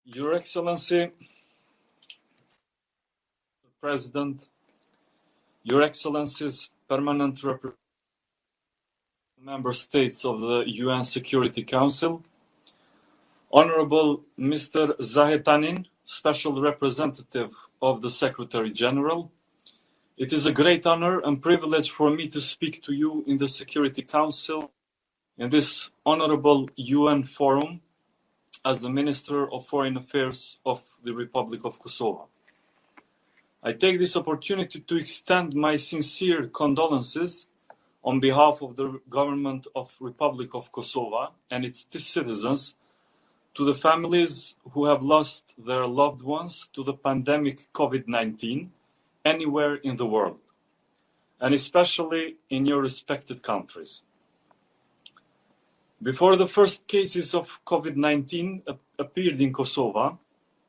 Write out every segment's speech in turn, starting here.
Your Excellency, President, Your Excellencies, Permanent Representatives, Member States of the UN Security Council, Honorable Mr. Zahetanin, Special Representative of the Secretary General, it is a great honor and privilege for me to speak to you in the Security Council in this honorable UN forum as the Minister of Foreign Affairs of the Republic of Kosovo. I take this opportunity to extend my sincere condolences on behalf of the government of Republic of Kosovo and its citizens to the families who have lost their loved ones to the pandemic COVID-19 anywhere in the world, and especially in your respected countries. Before the first cases of COVID-19 appeared in Kosovo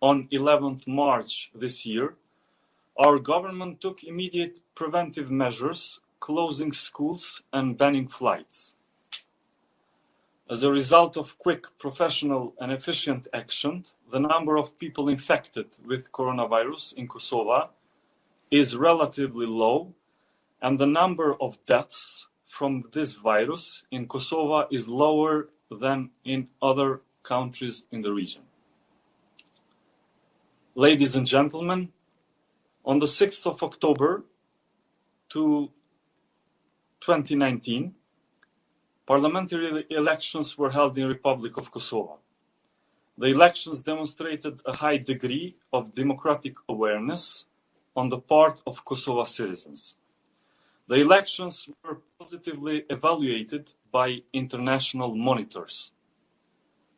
on 11th March this year, our government took immediate preventive measures, closing schools and banning flights. As a result of quick, professional and efficient action, the number of people infected with coronavirus in Kosovo is relatively low, and the number of deaths from this virus in Kosovo is lower than in other countries in the region. Ladies and gentlemen, on the 6th of October 2019, parliamentary elections were held in the Republic of Kosovo. The elections demonstrated a high degree of democratic awareness on the part of Kosovo citizens. The elections were positively evaluated by international monitors.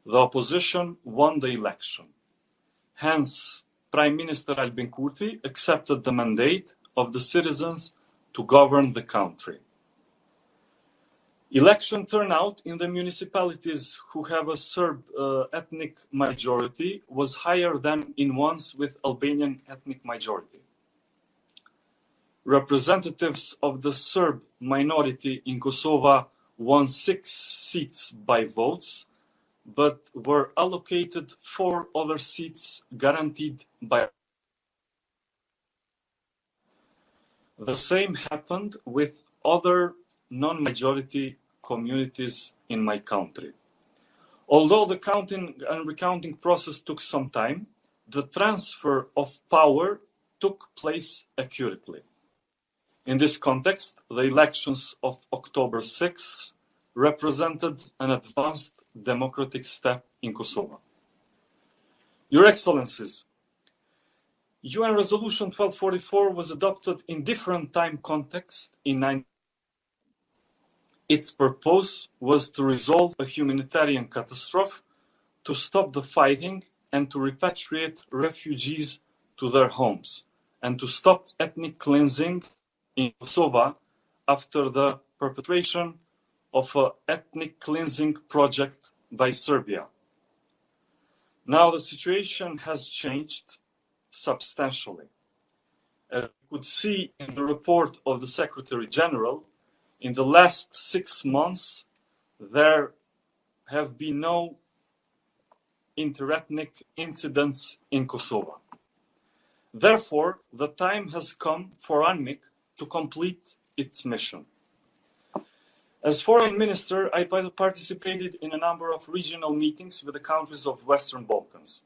The opposition won the election. Hence, Prime Minister Albin Kurti accepted the mandate of the citizens to govern the country. Election turnout in the municipalities who have a Serb ethnic majority was higher than in ones with Albanian ethnic majority. Representatives of the Serb minority in Kosovo won 6 seats by votes, but were allocated 4 other seats guaranteed by. The same happened with other non-majority communities in my country. Although the counting and recounting process took some time, the transfer of power took place accurately. In this context, the elections of October 6 represented an advanced democratic step in Kosovo. Your Excellencies, UN Resolution 1244 was adopted in different time contexts in 19. Its purpose was to resolve a humanitarian catastrophe, to stop the fighting, and to repatriate refugees to their homes, and to stop ethnic cleansing in Kosovo after the perpetration of an ethnic cleansing project by Serbia. Now the situation has changed substantially. As we could see in the report of the Secretary General, in the last 6 months, there have been no interethnic incidents in Kosovo. Therefore, the time has come for UNMIK to complete its mission. As Foreign Minister, I participated in a number of regional meetings with the countries of Western Balkans.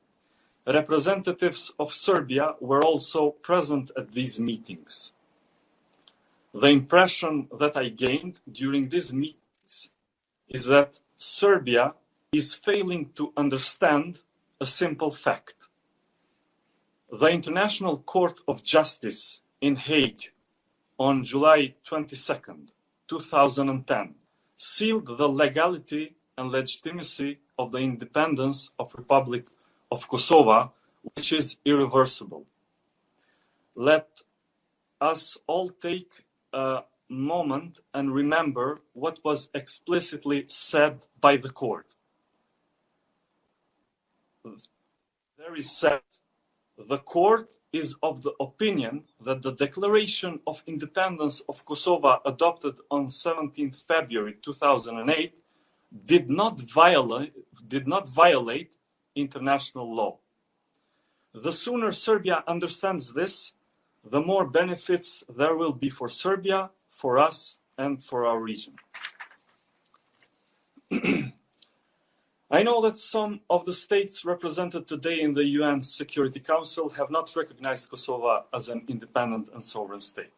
Representatives of Serbia were also present at these meetings. The impression that I gained during these meetings is that Serbia is failing to understand a simple fact. The International Court of Justice in Hague on July 22nd, 2010, sealed the legality and legitimacy of the independence of Republic of Kosovo, which is irreversible. Let us all take a moment and remember what was explicitly said by the court. There is said, the court is of the opinion that the Declaration of Independence of Kosovo adopted on 17 February 2008 did not violate international law. The sooner Serbia understands this, the more benefits there will be for Serbia, for us, and for our region. I know that some of the states represented today in the UN Security Council have not recognized Kosovo as an independent and sovereign state.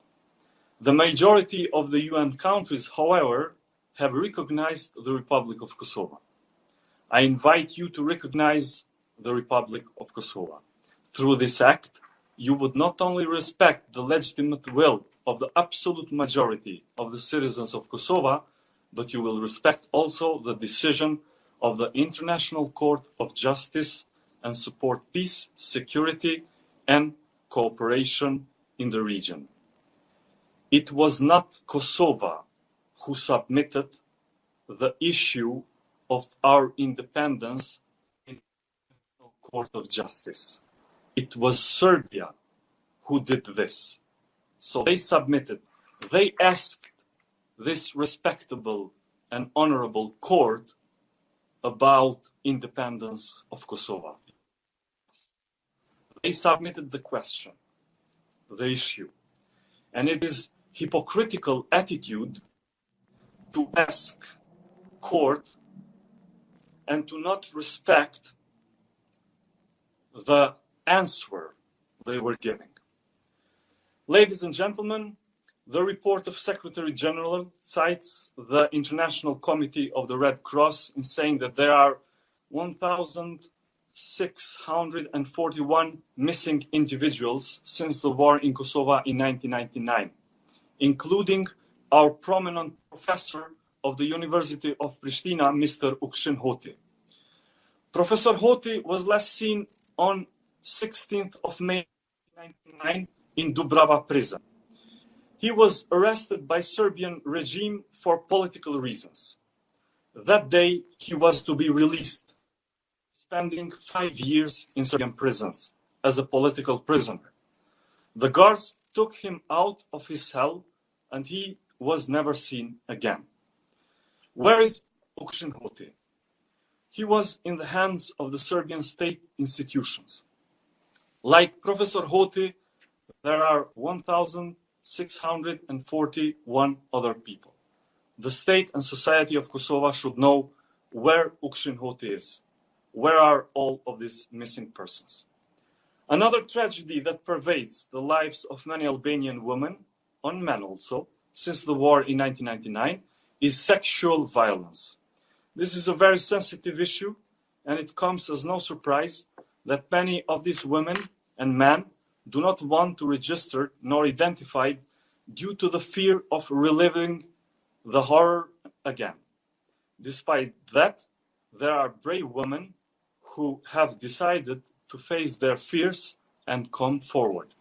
The majority of the UN countries, however, have recognized the Republic of Kosovo. I invite you to recognize the Republic of Kosovo. Through this act, you would not only respect the legitimate will of the absolute majority of the citizens of Kosovo, but you will respect also the decision of the International Court of Justice and support peace, security, and cooperation in the region. It was not Kosovo who submitted the issue of our independence in the Court of Justice. It was Serbia who did this. So they submitted, they asked this respectable and honorable court about independence of Kosovo. They submitted the question, the issue, and it is hypocritical attitude to ask court and to not respect the answer they were giving. Ladies and gentlemen, the report of Secretary General cites the International Committee of the Red Cross in saying that there are 1,641 missing individuals since the war in Kosovo in 1999, including our prominent professor of the University of Pristina, Mr. Ukshin Hoti. Professor Hoti was last seen on 16th of May 1999 in Dubrava prison. He was arrested by Serbian regime for political reasons. That day, he was to be released, spending 5 years in Serbian prisons as a political prisoner. The guards took him out of his cell and he was never seen again. Where is Ukshin Hoti? He was in the hands of the Serbian state institutions. Like Professor Hoti, there are 1,641 other people. The state and society of Kosovo should know where Ukshin Hoti is. Where are all of these missing persons? Another tragedy that pervades the lives of many Albanian women, and men also, since the war in 1999, is sexual violence. This is a very sensitive issue, and it comes as no surprise that many of these women and men do not want to register nor identify due to the fear of reliving the horror again. Despite that, there are brave women who have decided to face their fears and come forward.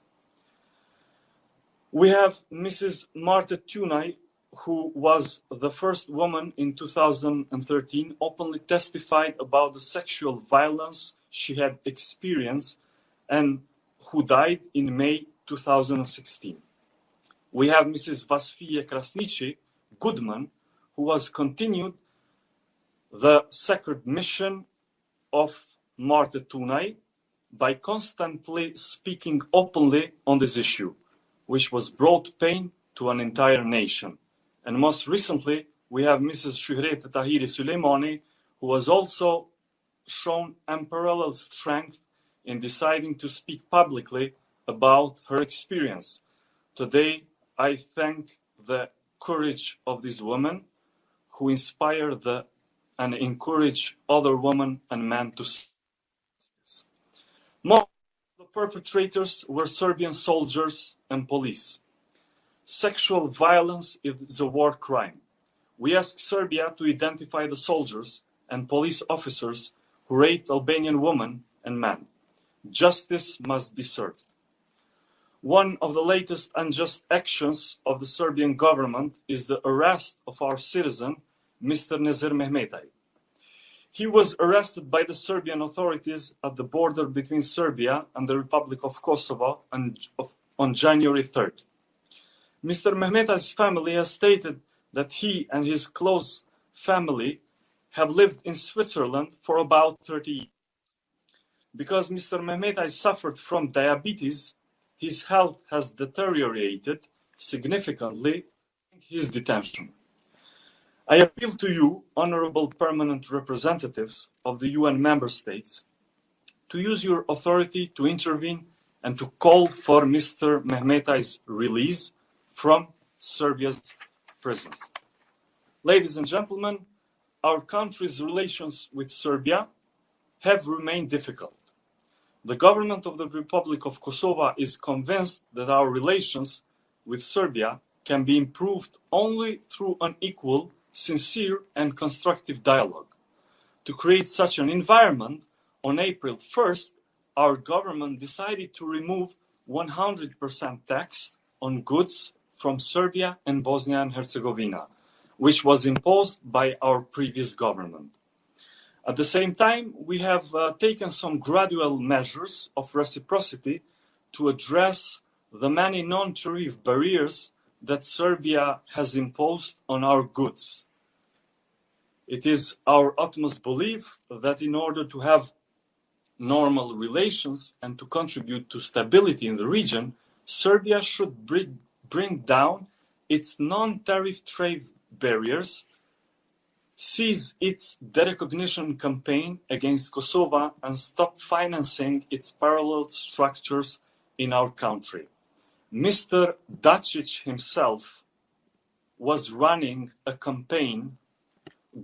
We have Mrs. Marta Tunaj, who was the first woman in 2013 openly testified about the sexual violence she had experienced and who died in May 2016. We have Mrs. Vasfije Krasniqi Goodman, who has continued the sacred mission of Marta Tunaj by constantly speaking openly on this issue, which was brought pain to an entire nation. And most recently, we have Mrs. Shuhrete Tahiri Suleimani, who has also shown unparalleled strength in deciding to speak publicly about her experience. Today, I thank the courage of these women who inspire and encourage other women and men to see this. Most of the perpetrators were Serbian soldiers and police. Sexual violence is a war crime. We ask Serbia to identify the soldiers and police officers who raped Albanian women and men. Justice must be served. One of the latest unjust actions of the Serbian government is the arrest of our citizen, Mr. Nezir Mehmetaj. He was arrested by the Serbian authorities at the border between Serbia and the Republic of Kosovo on January 3rd. Mr. Mehmetaj's family has stated that he and his close family have lived in Switzerland for about 30 years. Because Mr. Mehmetaj suffered from diabetes, his health has deteriorated significantly in his detention. I appeal to you, honorable permanent representatives of the UN member states, to use your authority to intervene and to call for Mr. Mehmetaj's release from Serbia's prisons. Ladies and gentlemen, our country's relations with Serbia have remained difficult. The government of the Republic of Kosovo is convinced that our relations with Serbia can be improved only through an equal, sincere and constructive dialogue. To create such an environment, on April 1st, our government decided to remove 100% tax on goods from Serbia and Bosnia and Herzegovina, which was imposed by our previous government. At the same time, we have taken some gradual measures of reciprocity to address the many non-tariff barriers that Serbia has imposed on our goods. It is our utmost belief that in order to have normal relations and to contribute to stability in the region, Serbia should bring down its non-tariff trade barriers, cease its derecognition campaign against Kosovo, and stop financing its parallel structures in our country. Mr. Dačić himself was running a campaign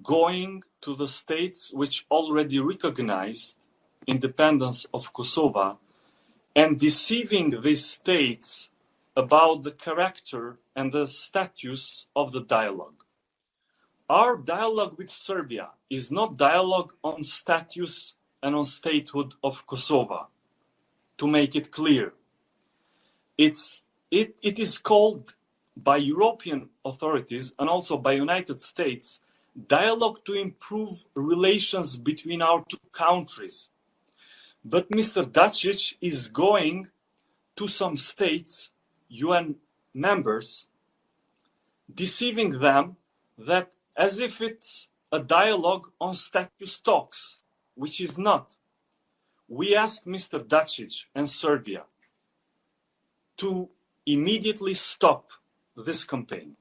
going to the states which already recognized independence of Kosovo and deceiving these states about the character and the status of the dialogue. Our dialogue with Serbia is not dialogue on status and on statehood of Kosovo. To make it clear, it is called by European authorities and also by United States dialogue to improve relations between our two countries. But Mr. Dačić is going to some states, UN members, deceiving them that as if it's a dialogue on status talks, which is not. We ask Mr. Dačić and Serbia to immediately stop this campaign.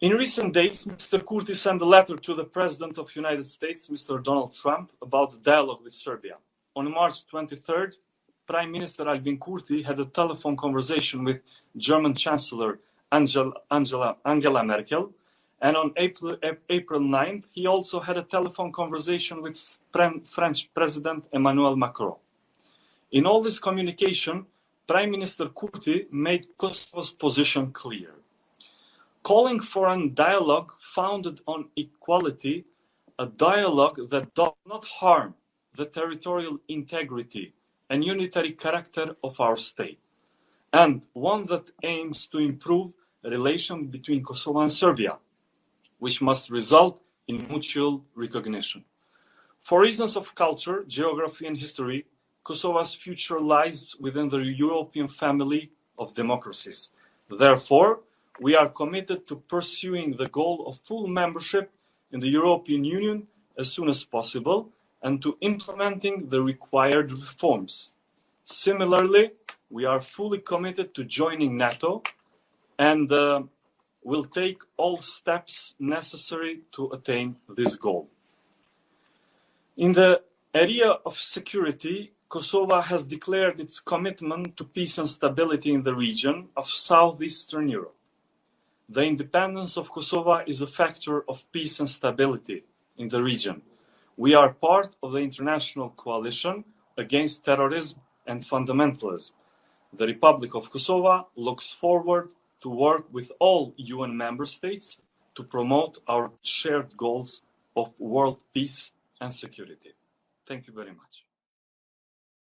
In recent days, Mr. Kurti sent a letter to the President of the United States, Mr. Donald Trump, about the dialogue with Serbia. On March 23rd, Prime Minister Albin Kurti had a telephone conversation with German Chancellor Angela Merkel, and on April 9th, he also had a telephone conversation with French President Emmanuel Macron. In all this communication, Prime Minister Kurti made Kosovo's position clear, calling for a dialogue founded on equality, a dialogue that does not harm the territorial integrity and unitary character of our state, and one that aims to improve the relation between Kosovo and Serbia, which must result in mutual recognition. For reasons of culture, geography and history, Kosovo's future lies within the European family of democracies. Therefore, we are committed to pursuing the goal of full membership in the European Union as soon as possible and to implementing the required reforms. Similarly, we are fully committed to joining NATO and will take all steps necessary to attain this goal. In the area of security, Kosovo has declared its commitment to peace and stability in the region of southeastern Europe. The independence of Kosovo is a factor of peace and stability in the region. We are part of the international coalition against terrorism and fundamentalism. The Republic of Kosovo looks forward to work with all UN member states to promote our shared goals of world peace and security. Thank you very much.